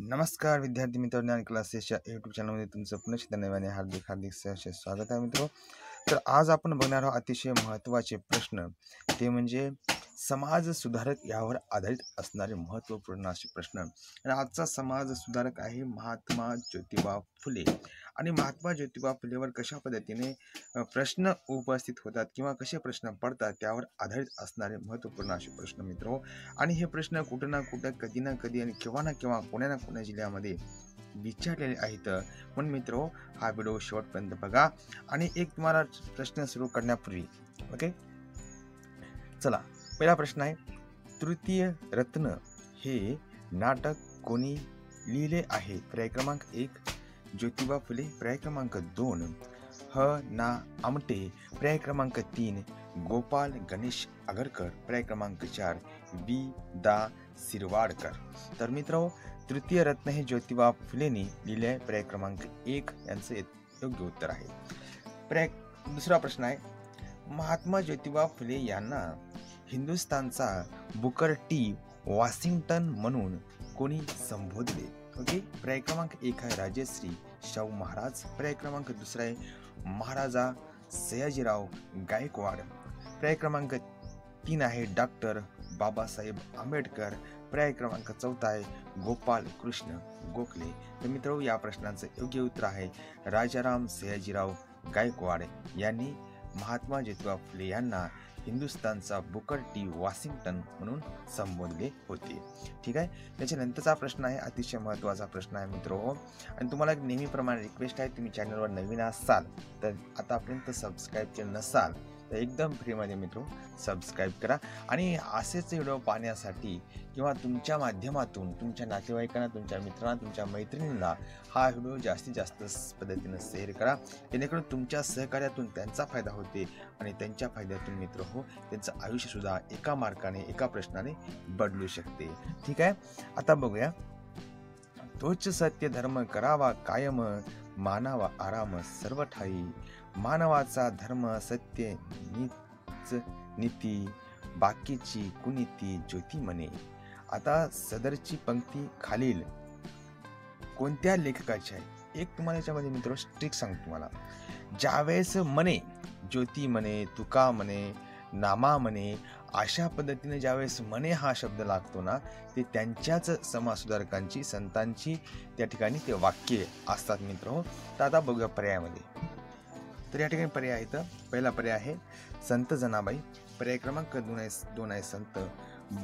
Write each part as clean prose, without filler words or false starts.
नमस्कार विद्यार्थी मित्रांनो आणि क्लासेसच्या यूट्यूब चॅनलमध्ये तुमचं पुन्हा नव्याने हार्दिक हार्दिक सहर्ष स्वागत आहे मित्रो. तर आज आपण बघणार आहोत अतिशय महत्त्वाचे प्रश्न, ते म्हणजे समाज सुधारक यावर आधारित असणारे महत्त्वपूर्ण असे प्रश्न. आणि आजचा समाज सुधारक आहे महात्मा ज्योतिबा फुले. आणि महात्मा ज्योतिबा फुलेवर कशा पद्धतीने प्रश्न उपस्थित होतात किंवा कसे प्रश्न पडतात त्यावर आधारित असणारे महत्त्वपूर्ण असे प्रश्न मित्रो. आणि हे प्रश्न कुठं ना कुठं, कधी ना कधी आणि केव्हा ना केव्हा, कोण्या ना कोण्या जिल्ह्यामध्ये विचारलेले आहेत. म्हणून मित्रो, हा व्हिडिओ शेवटपर्यंत बघा. आणि एक तुम्हाला प्रश्न सुरू करण्यापूर्वी ओके, चला पहिला प्रश्न आहे, तृतीय रत्न हे नाटक कोणी लिहिले आहे? पर्याय क्रमांक 1 ज्योतिबा फुले, पर्याय क्रमांक 2 ह ना आमटे, पर्याय क्रमांक 3 गोपाल गणेश आगरकर, पर्याय क्रमांक 4 बी दा शिरवाडकर. तर मित्रो, तृतीय रत्न हे ज्योतिबा फुलेंनी लिहिले आहे. पर्याय क्रमांक 1 यांचं योग्य उत्तर आहे. दुसरा प्रश्न आहे, महात्मा ज्योतिबा फुले यांना हिंदुस्थानचा बुकर टी वॉशिंग्टन म्हणून कोणी संबोधले? ओके, पर्याय क्रमांक 1 आहे राजश्री शाहू महाराज, पर्याय क्रमांक 2 आहे महाराजा सयाजीराव गायकवाड, पर्याय क्रमांक 3 आहे डॉक्टर बाबासाहेब आंबेडकर, पर्याय क्रमांक 4 आहे गोपाल कृष्ण गोखले. तर मित्रो, या प्रश्नांचं योग्य उत्तर आहे राजाराम सयाजीराव गायकवाड यांनी महात्मा ज्योतिबा फुले यांना हिंदुस्थानचा बुकर टी वॉशिंग्टन म्हणून संबोधले होते. ठीक आहे. त्याच्यानंतरचा प्रश्न आहे अतिशय महत्त्वाचा प्रश्न आहे मित्रो. आणि तुम्हाला एक नेहमीप्रमाणे रिक्वेस्ट आहे, तुम्ही चॅनलवर नवीन असाल तर आतापर्यंत सबस्क्राईब केलं नसाल तर एकदम फ्रीमध्ये मित्रो सबस्क्राईब करा. आणि असेच व्हिडिओ पाहण्यासाठी किंवा तुमच्या माध्यमातून तुमच्या नातेवाईकांना, तुमच्या मित्रांना, तुमच्या मैत्रिणींना हा व्हिडिओ जास्तीत जास्त पद्धतीनं शेअर करा, जेणेकरून तुमच्या सहकार्यातून त्यांचा फायदा होते आणि त्यांच्या फायद्यातून मित्र हो त्यांचं आयुष्यसुद्धा एका मार्काने, एका प्रश्नाने बदलू शकते. ठीक आहे. आता बघूया, तोच सत्य धर्म करावा कायम, मानावा आराम सर्व ठाई, मानवाचा धर्म सत्य नीच नीती, बाकीची कुनीती ज्योती म्हणे. आता सदरची पंक्ती खालील कोणत्या लेखकाची आहे? एक तुम्हाला याच्यामध्ये मित्र स्ट्रिक सांगतो तुम्हाला, ज्यावेळेस म्हणे ज्योती म्हणे, तुका म्हणे, नामा म्हणे, अशा पद्धतीने ज्यावेळेस म्हणे हा शब्द लागतो ना, ते त्यांच्याच समाज सुधारकांची, संतांची त्या ठिकाणी ते वाक्य असतात मित्र हो. तर आता बघूया पर्यायामध्ये. तर या ठिकाणी पर्याय आहेत. पहिला पर्याय आहे संत जनाबाई, पर्याय क्रमांक 2 आहे संत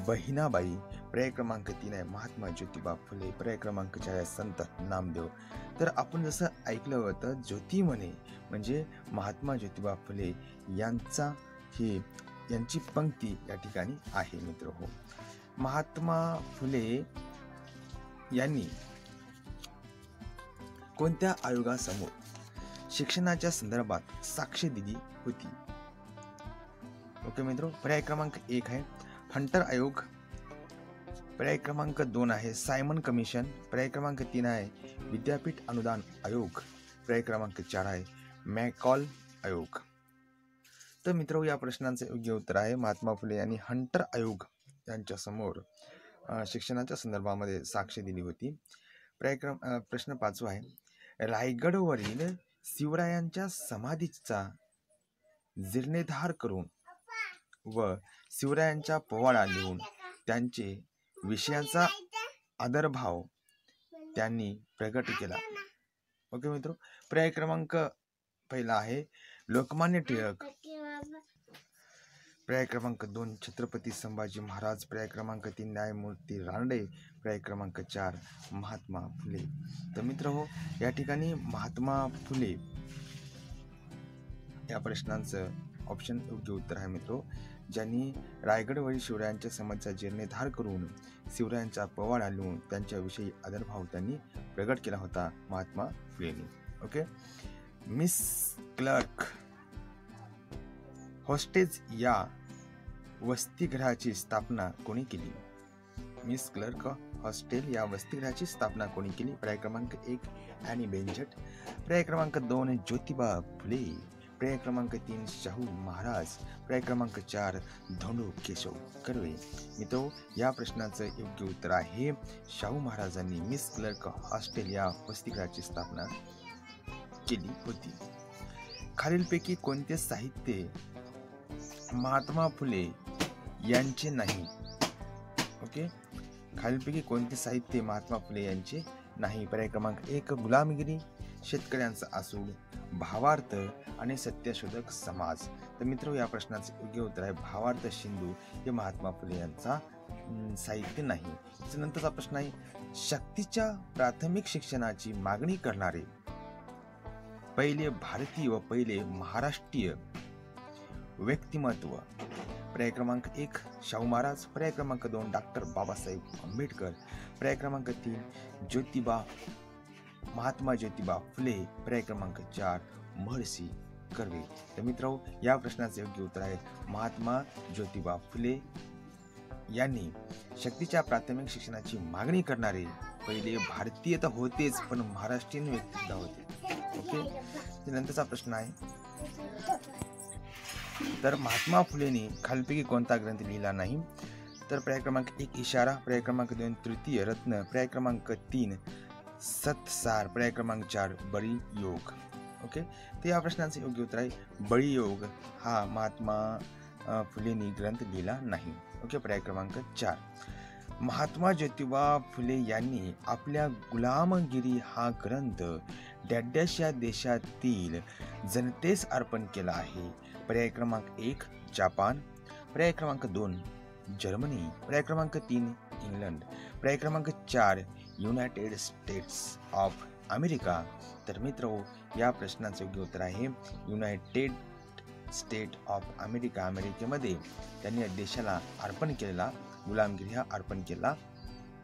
बहिणाबाई, पर्याय क्रमांक 3 आहे महात्मा ज्योतिबा फुले, पर्याय क्रमांक 4 आहे संत नामदेव. तर आपण जसं ऐकलं होतं, ज्योती म्हणे म्हणजे महात्मा ज्योतिबा फुले यांची पंक्ती या ठिकाणी आहे मित्र हो. महात्मा फुले यांनी कोणत्या आयोगासमोर शिक्षणाच्या संदर्भात साक्ष दिली होती? ओके मित्रो, पर्याय क्रमांक 1 आहे हंटर आयोग, पर्याय क्रमांक 2 आहे सायमन कमिशन, पर्याय क्रमांक 3 आहे विद्यापीठ अनुदान आयोग, पर्याय क्रमांक 4 आहे मॅकॉल आयोग. तर मित्रो, या प्रश्नांचे योग्य उत्तर आहे महात्मा फुले यांनी हंटर आयोग यांच्या समोर शिक्षणाच्या संदर्भामध्ये साक्ष दिली होती. प्रश्न 5 आहे रायगडवरील शिवरायांच्या समाधीचा जीर्णोद्धार करून व शिवरायांच्या पोवाडा लिहून त्यांचे विषयाचा आदरभाव त्यांनी प्रगट केला. ओके मित्रो, पर्याय क्रमांक पहिला आहे लोकमान्य टिळक, पर्याय क्रमांक 2 छत्रपती संभाजी महाराज, पर्याय क्रमांक 3 न्यायमूर्ती रानडे, पर्याय क्रमांक 4 महात्मा फुले. तर मित्र हो, या ठिकाणी महात्मा फुले या प्रश्नांचं ऑप्शन योग्य उत्तर आहे मित्रो. ज्यांनी रायगडवरील शिवरायांच्या समाधीचा जीर्णोद्धार करून शिवरायांचा पोवाडा लिहून त्यांच्याविषयी आदरभाव त्यांनी प्रगट केला होता, महात्मा फुलेंनी. ओके. मिस क्लर्क हॉस्टेज या वसतिगृहाची स्थापना कोणी केली? मिस क्लर्क हॉस्टेल या वसतिगृहाची स्थापना कोणी केली? पर्याय क्रमांक 1 ॲनी बेंजट, पर्याय क्रमांक 2 ज्योतिबा फुले, पर्याय क्रमांक 3 शाहू महाराज, पर्याय क्रमांक 4 धोंडू केशव कर्वे. मित्रो, या प्रश्नाचं योग्य उत्तर आहे शाहू महाराजांनी मिस क्लर्क हॉस्टेल या वसतिगृहाची स्थापना केली होती. खालीलपैकी कोणते साहित्य महात्मा फुले यांचे नाही? ओके, खालीलपैकी कोणते साहित्य महात्मा फुले यांचे नाही? पर्याय क्रमांक 1 गुलामगिरी, शेतकऱ्यांचा असूड, भावार्थ आणि सत्यशोधक समाज. तर मित्र, या प्रश्नाचे योग्य उत्तर आहे भावार्थ सिंधू हे महात्मा फुले यांचा साहित्य नाही. त्यानंतरचा प्रश्न आहे सक्तीच्या प्राथमिक शिक्षणाची मागणी करणारे पहिले भारतीय व पहिले महाराष्ट्रीय व्यक्तिमत्व. पर्याय क्रमांक 1 शाहू महाराज, पर्याय क्रमांक 2 डॉक्टर बाबासाहेब आंबेडकर, पर्याय क्रमांक 3 महात्मा ज्योतिबा फुले, पर्याय क्रमांक 4 महर्षी कर्वे. तर मित्रांनो, या प्रश्नाचे योग्य उत्तर आहे महात्मा ज्योतिबा फुले यांनी शक्तीच्या प्राथमिक शिक्षणाची मागणी करणारे पहिले भारतीय तर होतेच, पण महाराष्ट्रीयन व्यक्ती सुद्धा होते. ओके, त्यानंतरचा प्रश्न आहे तर महात्मा फुलेंनी खालीलपैकी कोणता ग्रंथ लिहिला नाही? तर पर्याय क्रमांक 1 इशारा, पर्याय क्रमांक 2 तृतीय रत्न, पर्याय क्रमांक 3 सत्सार, पर्याय क्रमांक 4 बळी योग. ओके, तर या प्रश्नाचे योग्य उत्तर आहे बळी योग हा महात्मा फुलेंनी ग्रंथ लिहिला नाही. ओके, पर्याय क्रमांक 4. महात्मा ज्योतिबा फुले यांनी आपल्या गुलामगिरी हा ग्रंथ डॅश या देशातील जनतेस अर्पण केला आहे? पर्याय क्रमांक 1 जपान, पर्याय क्रमांक 2 जर्मनी, पर्याय क्रमांक 3 इंग्लंड, पर्याय क्रमांक 4 युनायटेड स्टेट्स ऑफ अमेरिका. तर मित्र, या प्रश्नाचे योग्य उत्तर आहे युनायटेड स्टेट ऑफ अमेरिका. अमेरिकेमध्ये त्यांनी देशाला अर्पण केलेला गुलामगिरी हा अर्पण केला,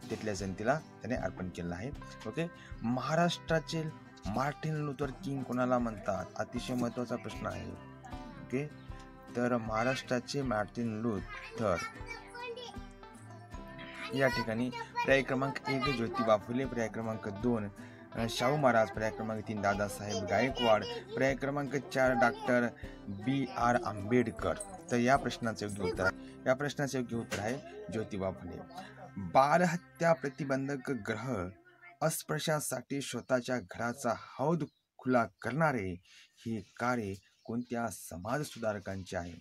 तिथल्या जनतेला त्याने अर्पण केला आहे. ओके, महाराष्ट्राचे मार्टिन लुथर किंग कोणाला म्हणतात? अतिशय महत्त्वाचा प्रश्न आहे. ओके, तर महाराष्ट्राचे मार्टिन लुथर या ठिकाणी पर्याय क्रमांक 1 ज्योतिबा फुले, पर्याय क्रमांक 2 शाहू महाराज, पर्याय क्रमांक 3 दादासाहेब गायकवाड, पर्याय क्रमांक 4 डॉक्टर BR आंबेडकर. तर या प्रश्नाचे योग्य उत्तर आहे ज्योतिबा फुले. बालहत्या प्रतिबंधक ग्रह अस्पृश्यांसाठी स्वतःच्या घराचा हौद खुला करणारे हे कार्य कोणत्या समाजसुधारकांचे आहे?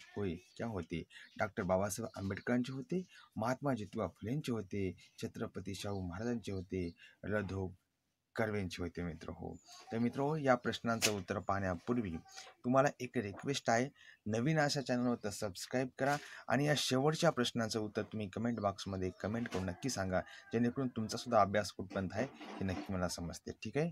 होते डॉक्टर बाबासाहेब आंबेडकरांचे होते, महात्मा ज्योतिबा फुलेंचे होते, छत्रपती शाहू महाराजांचे होते, रधो कर्वेंचे होते. मित्र हो, तर मित्र, या प्रश्नांचं उत्तर पाहण्यापूर्वी तुम्हाला एक रिक्वेस्ट आहे, नवीन अशा चॅनलवर तर सबस्क्राईब करा आणि या शेवटच्या प्रश्नाचं उत्तर तुम्ही कमेंट बॉक्समध्ये कमेंट करून नक्की सांगा, जेणेकरून तुमचा सुद्धा अभ्यास कुठपर्यंत आहे हे नक्की मला समजते. ठीक आहे.